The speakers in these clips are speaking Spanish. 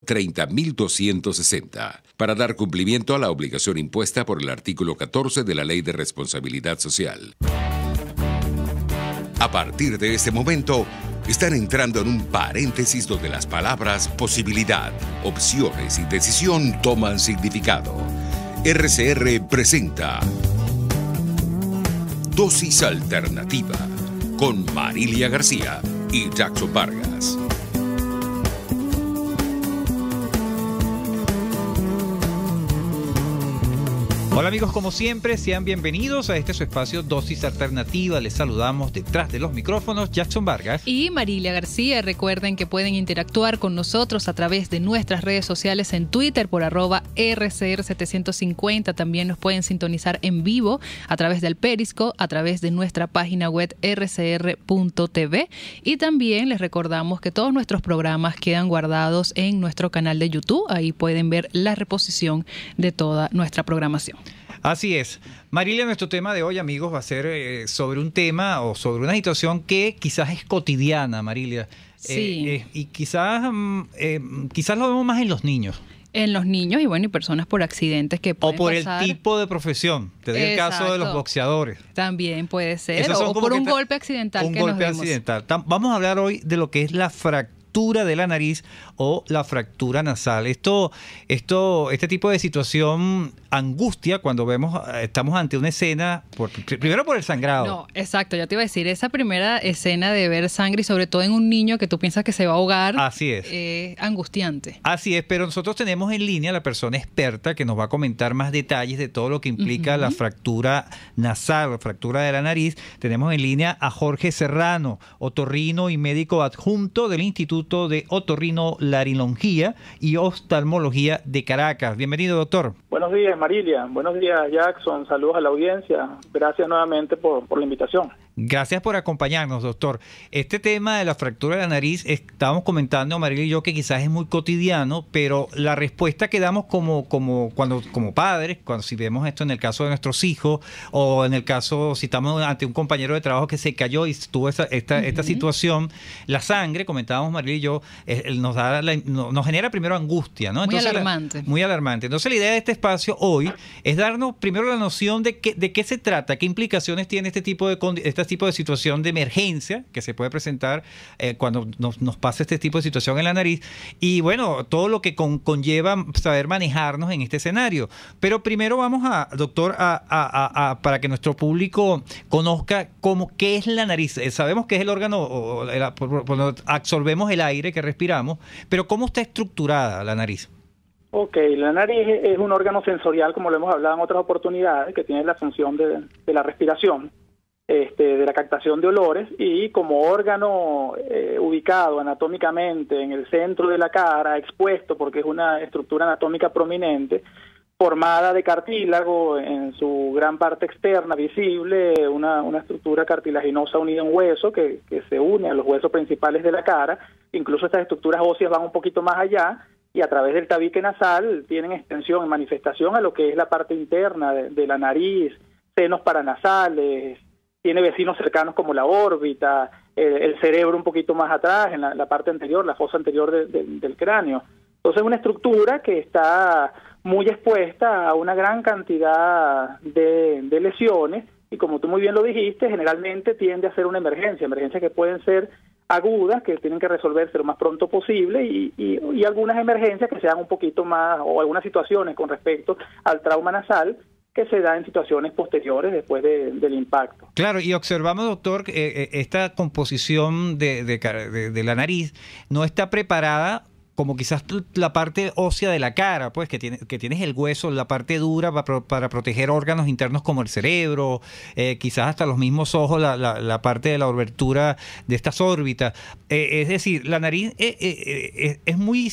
30.260, para dar cumplimiento a la obligación impuesta por el artículo 14 de la Ley de Responsabilidad Social. A partir de este momento, están entrando en un paréntesis donde las palabras posibilidad, opciones y decisión toman significado. RCR presenta Dosis Alternativa con Marilia García y Jackson Vargas. Hola amigos, como siempre, sean bienvenidos a este su espacio Dosis Alternativa. Les saludamos detrás de los micrófonos Jackson Vargas y Marilia García. Recuerden que pueden interactuar con nosotros a través de nuestras redes sociales en Twitter por @RCR750. También nos pueden sintonizar en vivo a través del Periscope, a través de nuestra página web rcr.tv. Y también les recordamos que todos nuestros programas quedan guardados en nuestro canal de YouTube. Ahí pueden ver la reposición de toda nuestra programación. Así es. Marilia, nuestro tema de hoy, amigos, va a ser sobre un tema o sobre una situación que quizás es cotidiana, Marilia. Sí. Y quizás lo vemos más en los niños. En los niños y bueno, y personas por accidentes que pueden o por pasar. El tipo de profesión. Te doy el caso de los boxeadores. También puede ser. O por un golpe accidental que nos demos. Vamos a hablar hoy de lo que es la fractura de la nariz o la fractura nasal. Este tipo de situación angustia cuando estamos ante una escena, primero por el sangrado. No, exacto, ya te iba a decir, esa primera escena de ver sangre y sobre todo en un niño que tú piensas que se va a ahogar. Así es. Angustiante. Así es, pero nosotros tenemos en línea a la persona experta que nos va a comentar más detalles de todo lo que implica la fractura nasal, la fractura de la nariz. Tenemos en línea a Jorge Serrano, otorrino y médico adjunto del Instituto de Otorrinolaringología y Oftalmología de Caracas. Bienvenido, doctor. Buenos días, Marilia. Buenos días, Jackson. Saludos a la audiencia. Gracias nuevamente por la invitación. Gracias por acompañarnos, doctor. Este tema de la fractura de la nariz, estábamos comentando, Marilia y yo, que quizás es muy cotidiano, pero la respuesta que damos como padres, si vemos esto en el caso de nuestros hijos, o en el caso, si estamos ante un compañero de trabajo que se cayó y tuvo esta situación, la sangre, comentábamos Marilia y yo, nos genera primero angustia, ¿no? Entonces, muy alarmante. Entonces la idea de este espacio hoy es darnos primero la noción de qué se trata, qué implicaciones tiene este tipo de situación de emergencia que se puede presentar cuando nos pasa este tipo de situación en la nariz y bueno, todo lo que conlleva saber manejarnos en este escenario. Pero primero vamos doctor, para que nuestro público conozca qué es la nariz. Sabemos que es el órgano cuando absorbemos el aire que respiramos, pero ¿cómo está estructurada la nariz? Ok, la nariz es un órgano sensorial, como lo hemos hablado en otras oportunidades, que tiene la función de la respiración, de la captación de olores, y como órgano ubicado anatómicamente en el centro de la cara, expuesto porque es una estructura anatómica prominente, formada de cartílago en su gran parte externa visible, una estructura cartilaginosa unida en hueso que se une a los huesos principales de la cara. Incluso estas estructuras óseas van un poquito más allá y a través del tabique nasal tienen extensión y manifestación a lo que es la parte interna de la nariz, senos paranasales, tiene vecinos cercanos como la órbita, el cerebro un poquito más atrás, en la parte anterior, la fosa anterior del cráneo. Entonces es una estructura que está muy expuesta a una gran cantidad de lesiones y, como tú muy bien lo dijiste, generalmente tiende a ser una emergencias que pueden ser agudas, que tienen que resolverse lo más pronto posible y algunas emergencias que sean un poquito más, o algunas situaciones con respecto al trauma nasal, que se da en situaciones posteriores después del impacto. Claro, y observamos, doctor, que esta composición de la nariz no está preparada como quizás la parte ósea de la cara, pues que tienes el hueso, la parte dura para proteger órganos internos como el cerebro, quizás hasta los mismos ojos, la parte de la abertura de estas órbitas. Es decir, la nariz es muy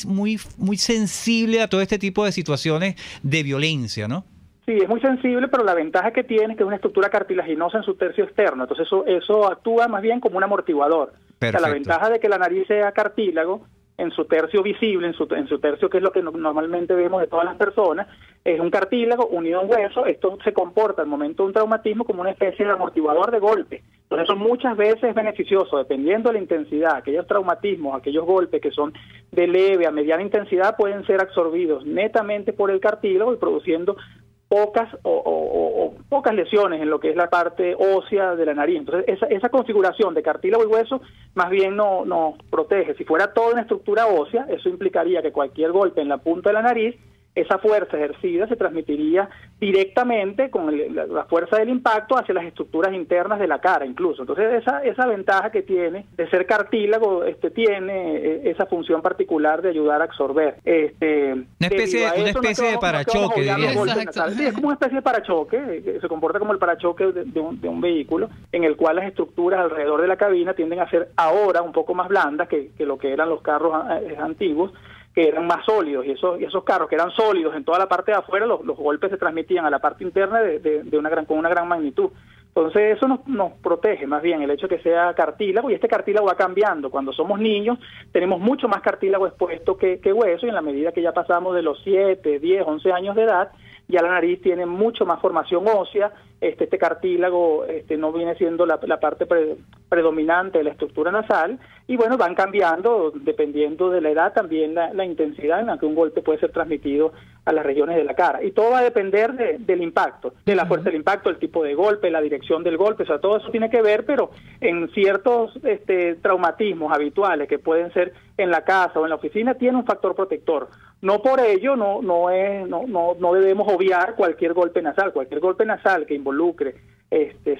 sensible a todo este tipo de situaciones de violencia, ¿no? Sí, es muy sensible, pero la ventaja que tiene es que es una estructura cartilaginosa en su tercio externo. Entonces eso actúa más bien como un amortiguador. Perfecto. O sea, la ventaja de que la nariz sea cartílago en su tercio visible, en su tercio que es lo que normalmente vemos de todas las personas, es un cartílago unido a un hueso. Esto se comporta al momento de un traumatismo como una especie de amortiguador de golpe. Entonces eso muchas veces es beneficioso, dependiendo de la intensidad. Aquellos traumatismos, aquellos golpes que son de leve a mediana intensidad pueden ser absorbidos netamente por el cartílago y produciendo pocas pocas lesiones en lo que es la parte ósea de la nariz. Entonces esa configuración de cartílago y hueso más bien nos protege. Si fuera toda una estructura ósea, eso implicaría que cualquier golpe en la punta de la nariz, esa fuerza ejercida se transmitiría directamente con la fuerza del impacto hacia las estructuras internas de la cara incluso. Entonces esa ventaja que tiene de ser cartílago tiene esa función particular de ayudar a absorber. Una especie de parachoque, diría. Sí, es como una especie de parachoque, que se comporta como el parachoque de un vehículo, en el cual las estructuras alrededor de la cabina tienden a ser ahora un poco más blandas que lo que eran los carros antiguos, que eran más sólidos, y esos carros que eran sólidos en toda la parte de afuera, los golpes se transmitían a la parte interna con una gran magnitud. Entonces eso nos protege más bien el hecho de que sea cartílago, y este cartílago va cambiando. Cuando somos niños tenemos mucho más cartílago expuesto que hueso, y en la medida que ya pasamos de los 7, 10, 11 años de edad, ya la nariz tiene mucho más formación ósea. Este cartílago no viene siendo la parte predominante de la estructura nasal, y bueno, van cambiando dependiendo de la edad también la intensidad en la que un golpe puede ser transmitido a las regiones de la cara, y todo va a depender del impacto, de la fuerza del impacto, el tipo de golpe, la dirección del golpe. O sea, todo eso tiene que ver, pero en ciertos traumatismos habituales que pueden ser en la casa o en la oficina, tiene un factor protector. No por ello no debemos obviar cualquier golpe nasal que involucre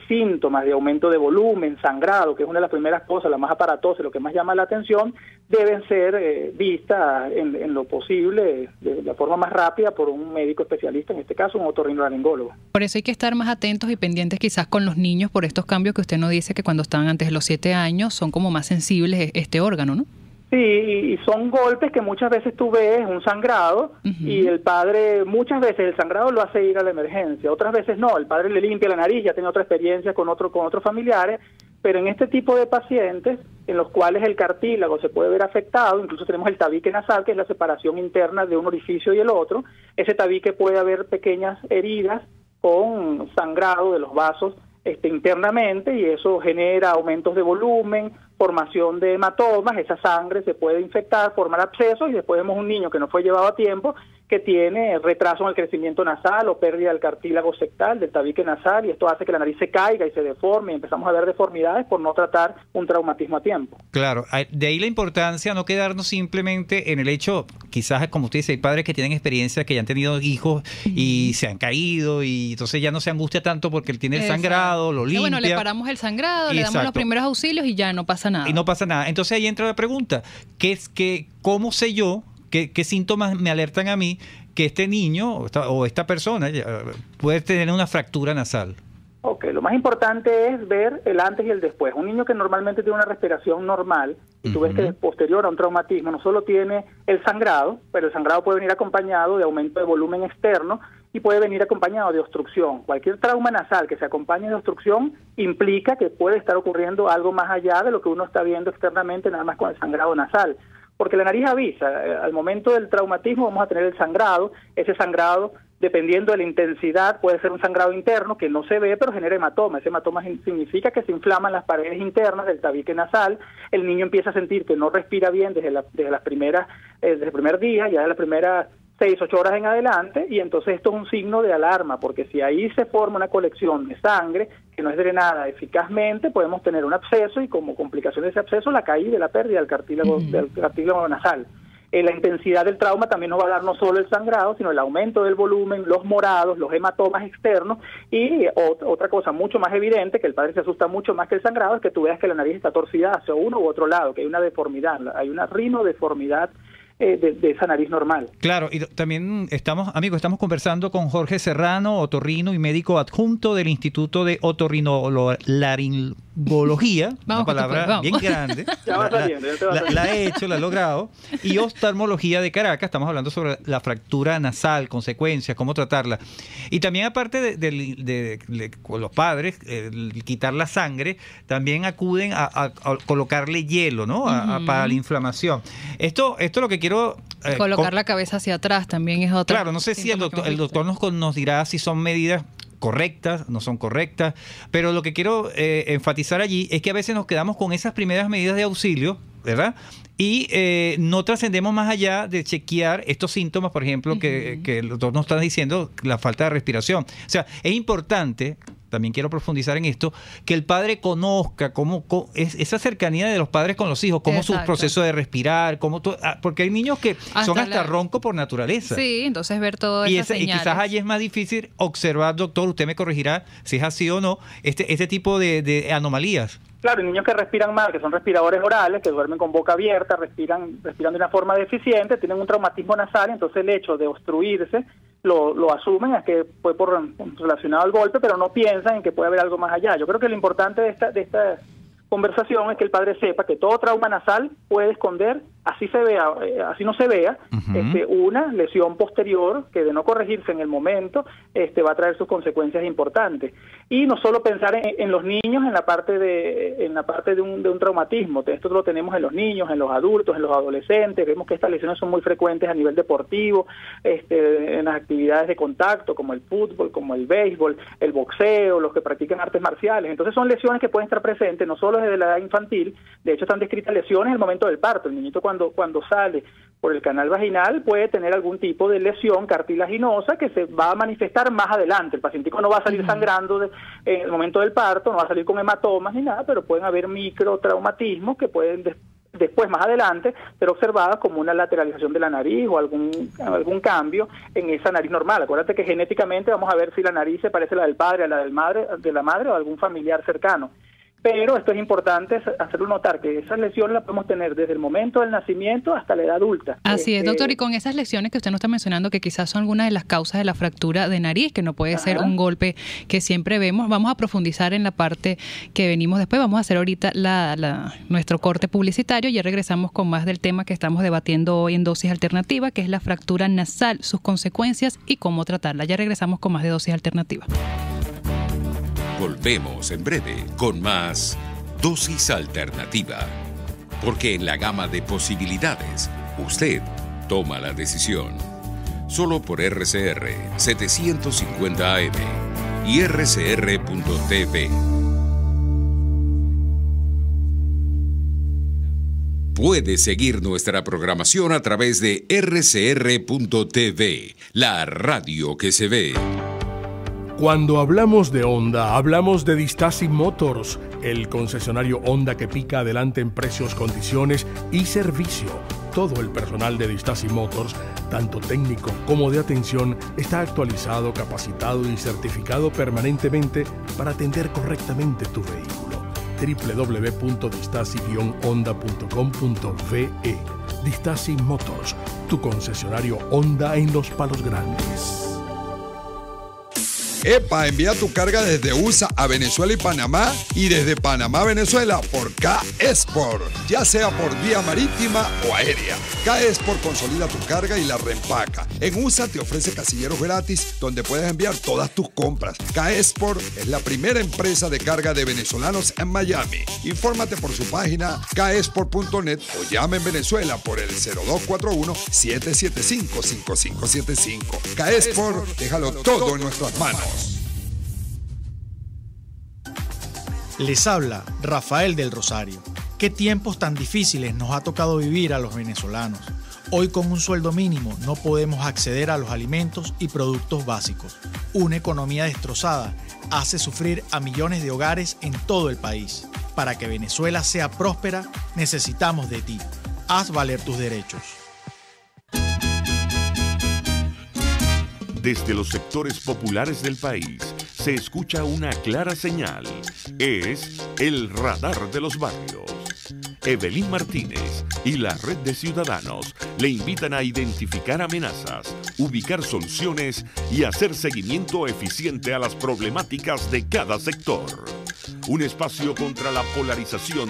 síntomas de aumento de volumen, sangrado, que es una de las primeras cosas, la más aparatosa, lo que más llama la atención, deben ser vistas en lo posible, de la forma más rápida, por un médico especialista, en este caso un otorrinolaringólogo. Por eso hay que estar más atentos y pendientes quizás con los niños por estos cambios que usted nos dice que cuando estaban antes de los 7 años son como más sensibles este órgano, ¿no? Sí, y son golpes que muchas veces tú ves un sangrado, y el padre, muchas veces el sangrado lo hace ir a la emergencia, otras veces no, el padre le limpia la nariz, ya tiene otra experiencia con otros familiares, pero en este tipo de pacientes en los cuales el cartílago se puede ver afectado, incluso tenemos el tabique nasal, que es la separación interna de un orificio y el otro. Ese tabique puede haber pequeñas heridas con sangrado de los vasos internamente, y eso genera aumentos de volumen, formación de hematomas. Esa sangre se puede infectar, formar abscesos, y después vemos un niño que no fue llevado a tiempo, que tiene retraso en el crecimiento nasal o pérdida del cartílago septal, del tabique nasal, y esto hace que la nariz se caiga y se deforme, y empezamos a ver deformidades por no tratar un traumatismo a tiempo. Claro, de ahí la importancia no quedarnos simplemente en el hecho, quizás como usted dice, hay padres que tienen experiencia, que ya han tenido hijos y se han caído, y entonces ya no se angustia tanto porque él tiene el sangrado, lo limpia. Bueno, le paramos el sangrado, le damos los primeros auxilios y ya no pasa nada. Y no pasa nada. Entonces ahí entra la pregunta, ¿cómo sé yo? ¿Qué síntomas me alertan a mí que este niño o esta persona puede tener una fractura nasal? Ok, lo más importante es ver el antes y el después. Un niño que normalmente tiene una respiración normal, y tú ves que es posterior a un traumatismo, no solo tiene el sangrado, pero el sangrado puede venir acompañado de aumento de volumen externo, y puede venir acompañado de obstrucción. Cualquier trauma nasal que se acompañe de obstrucción implica que puede estar ocurriendo algo más allá de lo que uno está viendo externamente, nada más con el sangrado nasal. Porque la nariz avisa, al momento del traumatismo vamos a tener el sangrado. Ese sangrado, dependiendo de la intensidad, puede ser un sangrado interno que no se ve, pero genera hematoma. Ese hematoma significa que se inflaman las paredes internas del tabique nasal. El niño empieza a sentir que no respira bien desde el primer día, ya de las primeras 6, 8 horas en adelante, y entonces esto es un signo de alarma, porque si ahí se forma una colección de sangre que no es drenada eficazmente, podemos tener un absceso, y como complicación de ese absceso, la caída y la pérdida del cartílago nasal. La intensidad del trauma también nos va a dar no solo el sangrado, sino el aumento del volumen, los morados, los hematomas externos, y otra cosa mucho más evidente, que el padre se asusta mucho más que el sangrado, es que tú veas que la nariz está torcida hacia uno u otro lado, que hay una deformidad, hay una rinodeformidad de esa nariz normal. Claro, y también estamos conversando con Jorge Serrano, otorrino y médico adjunto del Instituto de Otorrinolaringología, una palabra bien grande. Ya va saliendo, ya te va saliendo. La he hecho, la he logrado. Y oftalmología de Caracas, estamos hablando sobre la fractura nasal, consecuencias, cómo tratarla. Y también aparte de los padres, quitar la sangre, también acuden a colocarle hielo, ¿no? Para la inflamación. Esto es lo que quiero... Colocar la cabeza hacia atrás también es otra. Claro, no sé si el doctor nos dirá si son medidas correctas, no son correctas, pero lo que quiero enfatizar allí es que a veces nos quedamos con esas primeras medidas de auxilio, ¿verdad? Y no trascendemos más allá de chequear estos síntomas, por ejemplo, que el doctor nos está diciendo, la falta de respiración. O sea, es importante, también quiero profundizar en esto, que el padre conozca cómo es esa cercanía de los padres con los hijos, cómo su proceso de respirar, porque hay niños que son hasta roncos por naturaleza. Sí, entonces ver todo eso. Y quizás allí es más difícil observar, doctor, usted me corregirá si es así o no, este tipo de anomalías. Claro, niños que respiran mal, que son respiradores orales, que duermen con boca abierta, respiran de una forma deficiente, tienen un traumatismo nasal, entonces el hecho de obstruirse lo asumen, es que fue relacionado al golpe, pero no piensan en que puede haber algo más allá. Yo creo que lo importante de esta conversación es que el padre sepa que todo trauma nasal puede esconder, así no se vea, una lesión posterior que de no corregirse en el momento va a traer sus consecuencias importantes. Y no solo pensar en los niños en la parte de un traumatismo. Esto lo tenemos en los niños, en los adultos, en los adolescentes. Vemos que estas lesiones son muy frecuentes a nivel deportivo, en las actividades de contacto como el fútbol, como el béisbol, el boxeo, los que practican artes marciales. Entonces son lesiones que pueden estar presentes no solo desde la edad infantil. De hecho están descritas lesiones en el momento del parto. El niñito cuando sale por el canal vaginal puede tener algún tipo de lesión cartilaginosa que se va a manifestar más adelante. El pacientico no va a salir sangrando en el momento del parto, no va a salir con hematomas ni nada, pero pueden haber microtraumatismos que pueden después, más adelante, ser observadas como una lateralización de la nariz o algún cambio en esa nariz normal. Acuérdate que genéticamente vamos a ver si la nariz se parece a la del padre, a la de la madre o a algún familiar cercano. Pero esto es importante hacerlo notar, que esas lesiones las podemos tener desde el momento del nacimiento hasta la edad adulta. Así es, doctor, y con esas lesiones que usted nos está mencionando, que quizás son algunas de las causas de la fractura de nariz, que no puede ser un golpe que siempre vemos, vamos a profundizar en la parte que venimos después. Vamos a hacer ahorita nuestro corte publicitario, ya regresamos con más del tema que estamos debatiendo hoy en Dosis Alternativa, que es la fractura nasal, sus consecuencias y cómo tratarla. Ya regresamos con más de Dosis Alternativa. Volvemos en breve con más Dosis Alternativa. Porque en la gama de posibilidades, usted toma la decisión. Solo por RCR 750 AM y rcr.tv. Puede seguir nuestra programación a través de rcr.tv, la radio que se ve. Cuando hablamos de Honda, hablamos de Distaci Motors, el concesionario Honda que pica adelante en precios, condiciones y servicio. Todo el personal de Distaci Motors, tanto técnico como de atención, está actualizado, capacitado y certificado permanentemente para atender correctamente tu vehículo. www.distaci-honda.com.ve. Distaci Motors, tu concesionario Honda en Los Palos Grandes. ¡Epa! Envía tu carga desde USA a Venezuela y Panamá y desde Panamá a Venezuela por K-Export, ya sea por vía marítima o aérea. K-Export consolida tu carga y la reempaca. En USA te ofrece casilleros gratis donde puedes enviar todas tus compras. K-Export es la primera empresa de carga de venezolanos en Miami. Infórmate por su página kexport.net o llama en Venezuela por el 0241-775-5575. K-Export, déjalo todo en nuestras manos. Les habla Rafael del Rosario. ¿Qué tiempos tan difíciles nos ha tocado vivir a los venezolanos? Hoy con un sueldo mínimo no podemos acceder a los alimentos y productos básicos. Una economía destrozada hace sufrir a millones de hogares en todo el país. Para que Venezuela sea próspera, necesitamos de ti. Haz valer tus derechos. Desde los sectores populares del país se escucha una clara señal. Es el radar de los barrios. Evelyn Martínez y la Red de Ciudadanos le invitan a identificar amenazas, ubicar soluciones y hacer seguimiento eficiente a las problemáticas de cada sector. Un espacio contra la polarización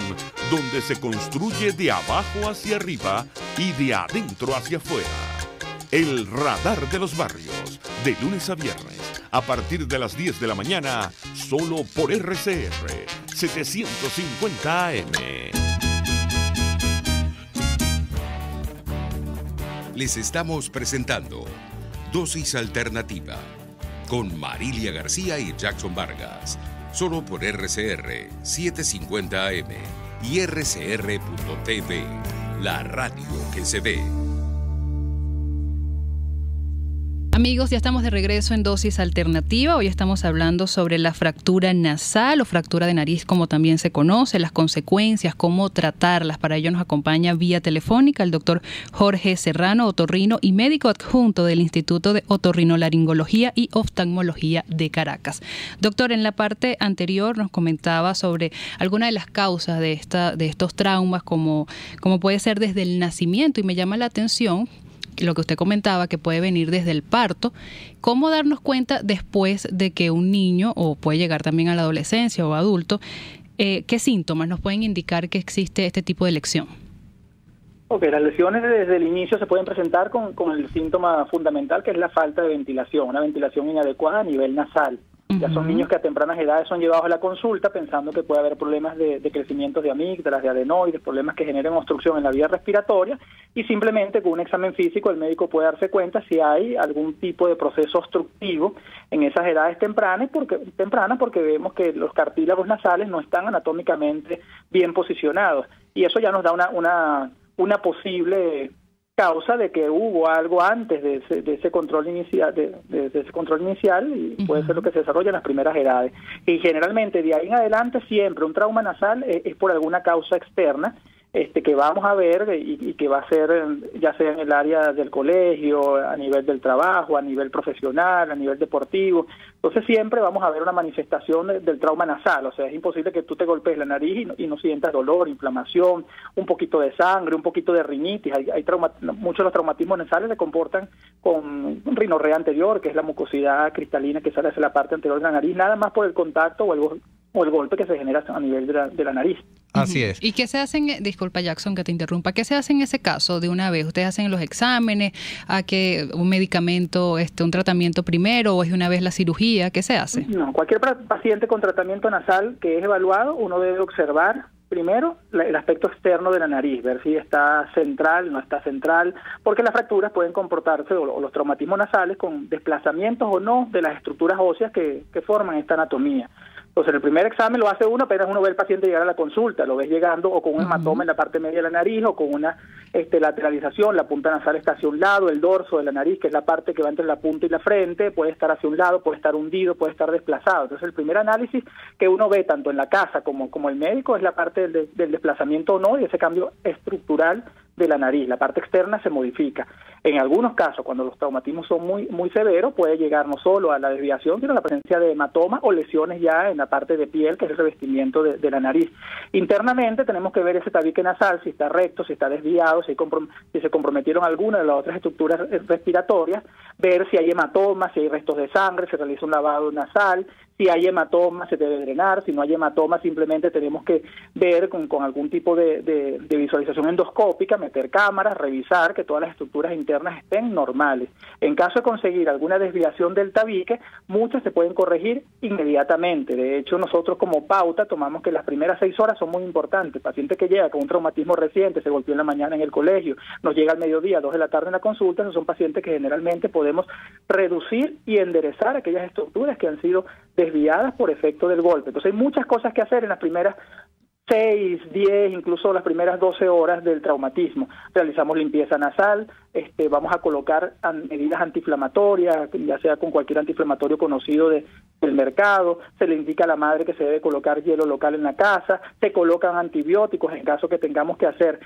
donde se construye de abajo hacia arriba y de adentro hacia afuera. El Radar de los Barrios, de lunes a viernes, a partir de las 10 de la mañana, solo por RCR 750 AM. Les estamos presentando Dosis Alternativa con Marilia García y Jackson Vargas, solo por RCR 750 AM y RCR.tv, la radio que se ve. Amigos, ya estamos de regreso en Dosis Alternativa. Hoy estamos hablando sobre la fractura nasal o fractura de nariz, como también se conoce, las consecuencias, cómo tratarlas. Para ello nos acompaña vía telefónica el doctor Jorge Serrano, otorrino y médico adjunto del Instituto de Otorrinolaringología y Oftalmología de Caracas. Doctor, en la parte anterior nos comentaba sobre algunas de las causas de estos traumas, como puede ser desde el nacimiento, y me llama la atención lo que usted comentaba, que puede venir desde el parto. ¿Cómo darnos cuenta después de que un niño, o puede llegar también a la adolescencia o adulto, qué síntomas nos pueden indicar que existe este tipo de lesión? Ok, las lesiones desde el inicio se pueden presentar con el síntoma fundamental, que es la falta de ventilación, una ventilación inadecuada a nivel nasal. Ya son niños que a tempranas edades son llevados a la consulta pensando que puede haber problemas de crecimiento de amígdalas, de adenoides, problemas que generen obstrucción en la vía respiratoria, y simplemente con un examen físico el médico puede darse cuenta si hay algún tipo de proceso obstructivo en esas edades tempranas porque vemos que los cartílagos nasales no están anatómicamente bien posicionados, y eso ya nos da una posible causa de que hubo algo antes de ese control inicial, de ese control inicial, y puede ser lo que se desarrolla en las primeras edades. Y generalmente de ahí en adelante siempre un trauma nasal es por alguna causa externa, que vamos a ver y que va a ser ya sea en el área del colegio, a nivel del trabajo, a nivel profesional, a nivel deportivo. Entonces siempre vamos a ver una manifestación del trauma nasal. O sea, es imposible que tú te golpees la nariz y no sientas dolor, inflamación, un poquito de sangre, un poquito de rinitis. Muchos de los traumatismos nasales se comportan con un rinorrea anterior, que es la mucosidad cristalina que sale hacia la parte anterior de la nariz, nada más por el contacto o el golpe que se genera a nivel de la nariz. Así es. ¿Y qué se hacen? Disculpa, Jackson, que te interrumpa. ¿Qué se hace en ese caso de una vez? ¿Ustedes hacen los exámenes? ¿A que un medicamento, un tratamiento primero, o es de una vez la cirugía? ¿Qué se hace? No, cualquier paciente con tratamiento nasal que es evaluado, uno debe observar primero el aspecto externo de la nariz, ver si está central, no está central, porque las fracturas pueden comportarse, o los traumatismos nasales, con desplazamientos o no de las estructuras óseas que forman esta anatomía. Entonces, el primer examen lo hace uno, apenas uno ve al paciente llegar a la consulta, lo ves llegando o con un hematoma en la parte media de la nariz, o con una lateralización, la punta nasal está hacia un lado, el dorso de la nariz, que es la parte que va entre la punta y la frente, puede estar hacia un lado, puede estar hundido, puede estar desplazado. Entonces, el primer análisis que uno ve tanto en la casa como el médico es la parte del desplazamiento o no, y ese cambio estructural de la nariz. La parte externa se modifica. En algunos casos, cuando los traumatismos son muy severos, puede llegar no solo a la desviación, sino a la presencia de hematoma o lesiones ya en la parte de piel, que es el revestimiento de la nariz. Internamente tenemos que ver ese tabique nasal, si está recto, si está desviado, si se comprometieron algunas de las otras estructuras respiratorias, ver si hay hematomas, si hay restos de sangre, se realiza un lavado nasal. Si hay hematoma, se debe drenar. Si no hay hematoma, simplemente tenemos que ver con algún tipo de visualización endoscópica, meter cámaras, revisar que todas las estructuras internas estén normales. En caso de conseguir alguna desviación del tabique, muchas se pueden corregir inmediatamente. De hecho, nosotros como pauta tomamos que las primeras 6 horas son muy importantes. El paciente que llega con un traumatismo reciente, se golpeó en la mañana en el colegio, nos llega al mediodía, 2 de la tarde en la consulta, esos son pacientes que generalmente podemos reducir y enderezar aquellas estructuras que han sido desviadas por efecto del golpe. Entonces hay muchas cosas que hacer en las primeras 6, 10, incluso las primeras 12 horas del traumatismo. Realizamos limpieza nasal, vamos a colocar medidas antiinflamatorias, ya sea con cualquier antiinflamatorio conocido del mercado, se le indica a la madre que se debe colocar hielo local en la casa, se colocan antibióticos en caso que tengamos que hacer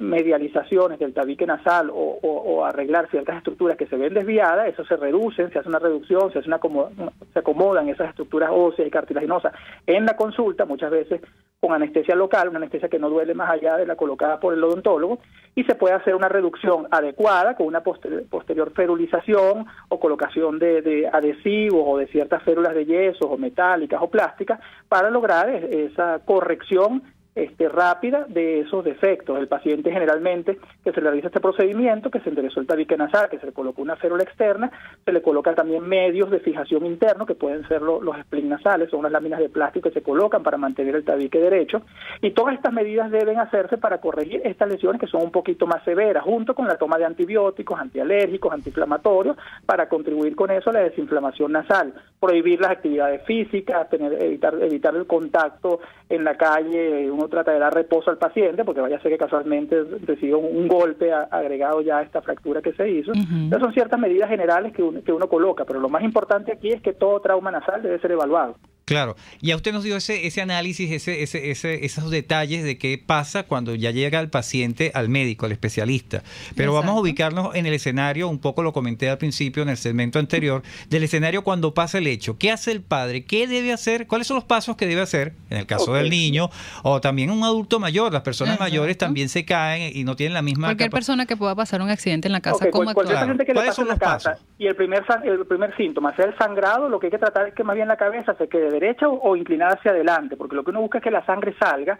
medializaciones del tabique nasal o arreglar ciertas estructuras que se ven desviadas, eso se reducen, se hace una reducción, se acomodan esas estructuras óseas y cartilaginosas en la consulta. Muchas veces con anestesia local, una anestesia que no duele más allá de la colocada por el odontólogo, y se puede hacer una reducción adecuada con una posterior ferulización o colocación de adhesivos o de ciertas férulas de yeso o metálicas o plásticas para lograr esa corrección rápida de esos defectos. El paciente generalmente que se le realiza este procedimiento, que se enderezó el tabique nasal, que se le colocó una férula externa, se le coloca también medios de fijación interno, que pueden ser los splints nasales, son unas láminas de plástico que se colocan para mantener el tabique derecho, y todas estas medidas deben hacerse para corregir estas lesiones que son un poquito más severas, junto con la toma de antibióticos, antialérgicos, antiinflamatorios, para contribuir con eso a la desinflamación nasal. Prohibir las actividades físicas, evitar el contacto en la calle. Uno trata de dar reposo al paciente porque vaya a ser que casualmente reciba un golpe agregado ya a esta fractura que se hizo. Entonces son ciertas medidas generales que uno coloca, pero lo más importante aquí es que todo trauma nasal debe ser evaluado. Claro, y a usted nos dio ese análisis, esos detalles de qué pasa cuando ya llega el paciente al médico, al especialista. Pero Exacto. Vamos a ubicarnos en el escenario, un poco lo comenté al principio en el segmento anterior, del escenario cuando pasa el hecho. ¿Qué hace el padre? ¿Qué debe hacer? ¿Cuáles son los pasos que debe hacer en el caso del niño o también un adulto mayor? Las personas mayores también se caen y no tienen la misma Cualquier persona que pueda pasar un accidente en la casa, ¿cómo actuar? Cualquier paciente que le pase en la casa y el primer síntoma sea el sangrado, lo que hay que tratar es que más bien la cabeza se quede derecha o inclinada hacia adelante, porque lo que uno busca es que la sangre salga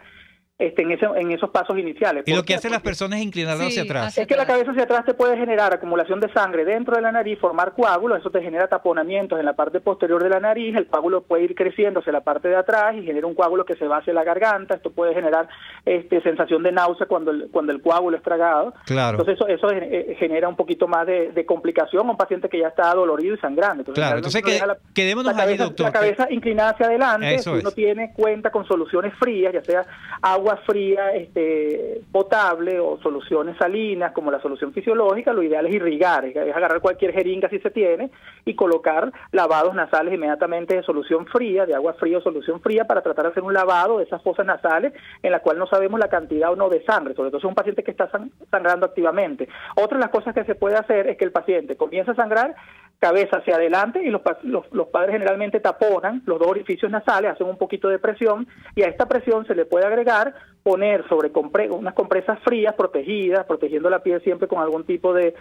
en esos pasos iniciales. Y lo que hacen las personas es inclinarla hacia atrás. Es que la cabeza hacia atrás te puede generar acumulación de sangre dentro de la nariz, formar coágulos, eso te genera taponamientos en la parte posterior de la nariz, el coágulo puede ir creciendo hacia la parte de atrás y genera un coágulo que se va hacia la garganta, esto puede generar sensación de náusea cuando el coágulo es tragado. Claro. Entonces eso genera un poquito más de complicación a un paciente que ya está dolorido y sangrando. Entonces quedémonos allí, doctor. La cabeza inclinada hacia adelante, si uno cuenta con soluciones frías, ya sea agua fría potable o soluciones salinas como la solución fisiológica, lo ideal es irrigar, es agarrar cualquier jeringa si se tiene y colocar lavados nasales inmediatamente de solución fría, de agua fría o solución fría, para tratar de hacer un lavado de esas fosas nasales en la cual no sabemos la cantidad o no de sangre, sobre todo si es un paciente que está sangrando activamente. Otra de las cosas que se puede hacer es que el paciente comienza a sangrar, cabeza hacia adelante, y los padres generalmente taponan los dos orificios nasales, hacen un poquito de presión, y a esta presión se le puede agregar poner sobre unas compresas frías protegidas, protegiendo la piel siempre con algún tipo de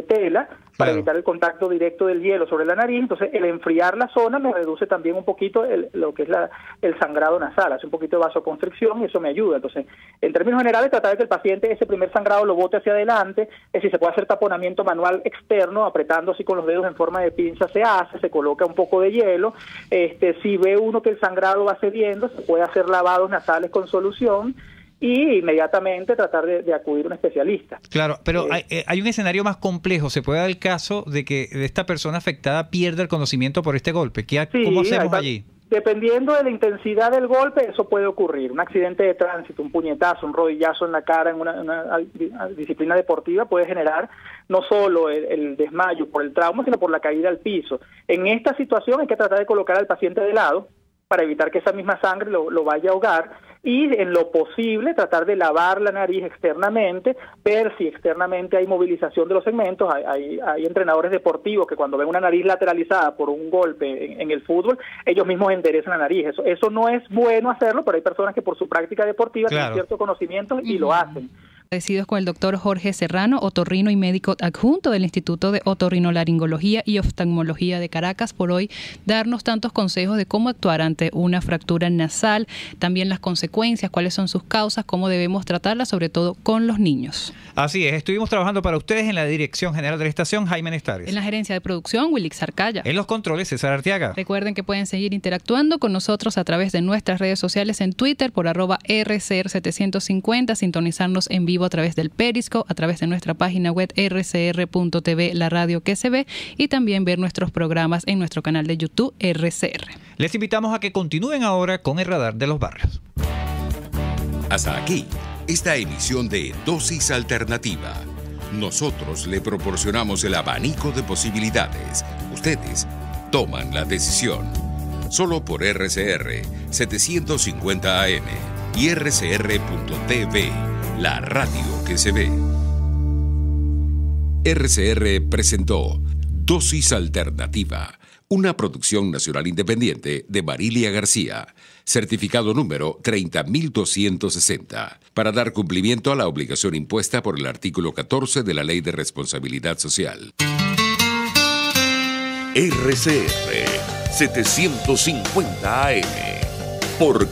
tela, para evitar el contacto directo del hielo sobre la nariz. Entonces el enfriar la zona me reduce también un poquito lo que es el sangrado nasal, hace un poquito de vasoconstricción y eso me ayuda. Entonces, en términos generales, tratar de que el paciente ese primer sangrado lo bote hacia adelante, si se puede hacer taponamiento manual externo, apretando así con los dedos en forma de pinza se coloca un poco de hielo. Si ve uno que el sangrado va cediendo, se puede hacer lavados nasales con solución y inmediatamente tratar de acudir a un especialista. Claro, pero hay un escenario más complejo. Se puede dar el caso de que esta persona afectada pierda el conocimiento por este golpe. ¿Cómo hacemos allí? Dependiendo de la intensidad del golpe, eso puede ocurrir. Un accidente de tránsito, un puñetazo, un rodillazo en la cara en una disciplina deportiva puede generar no solo el desmayo por el trauma, sino por la caída al piso. En esta situación hay que tratar de colocar al paciente de lado para evitar que esa misma sangre lo vaya a ahogar, y en lo posible tratar de lavar la nariz externamente, ver si externamente hay movilización de los segmentos. Hay entrenadores deportivos que cuando ven una nariz lateralizada por un golpe en el fútbol, ellos mismos enderezan la nariz. Eso no es bueno hacerlo, pero hay personas que por su práctica deportiva tienen cierto conocimiento y lo hacen. Agradecidos con el doctor Jorge Serrano, otorrino y médico adjunto del Instituto de Otorrinolaringología y Oftalmología de Caracas, por hoy darnos tantos consejos de cómo actuar ante una fractura nasal, también las consecuencias, cuáles son sus causas, cómo debemos tratarlas, sobre todo con los niños. Así es, estuvimos trabajando para ustedes en la Dirección General de la Estación, Jaime Nestares. En la Gerencia de Producción, Wilix Arcaya. En los controles, César Arteaga. Recuerden que pueden seguir interactuando con nosotros a través de nuestras redes sociales en Twitter por @RCR750, sintonizarnos en vivo a través del Periscope, a través de nuestra página web rcr.tv, la radio que se ve, y también ver nuestros programas en nuestro canal de YouTube RCR. Les invitamos a que continúen ahora con el Radar de los Barrios. Hasta aquí, esta emisión de Dosis Alternativa. Nosotros le proporcionamos el abanico de posibilidades. Ustedes toman la decisión. Solo por RCR 750 AM y RCR.tv, la radio que se ve. RCR presentó Dosis Alternativa, Una producción nacional independiente de Marilia García. Certificado número 30260. Para dar cumplimiento a la obligación impuesta por el artículo 14 de la Ley de Responsabilidad Social. RCR 750 AM. Por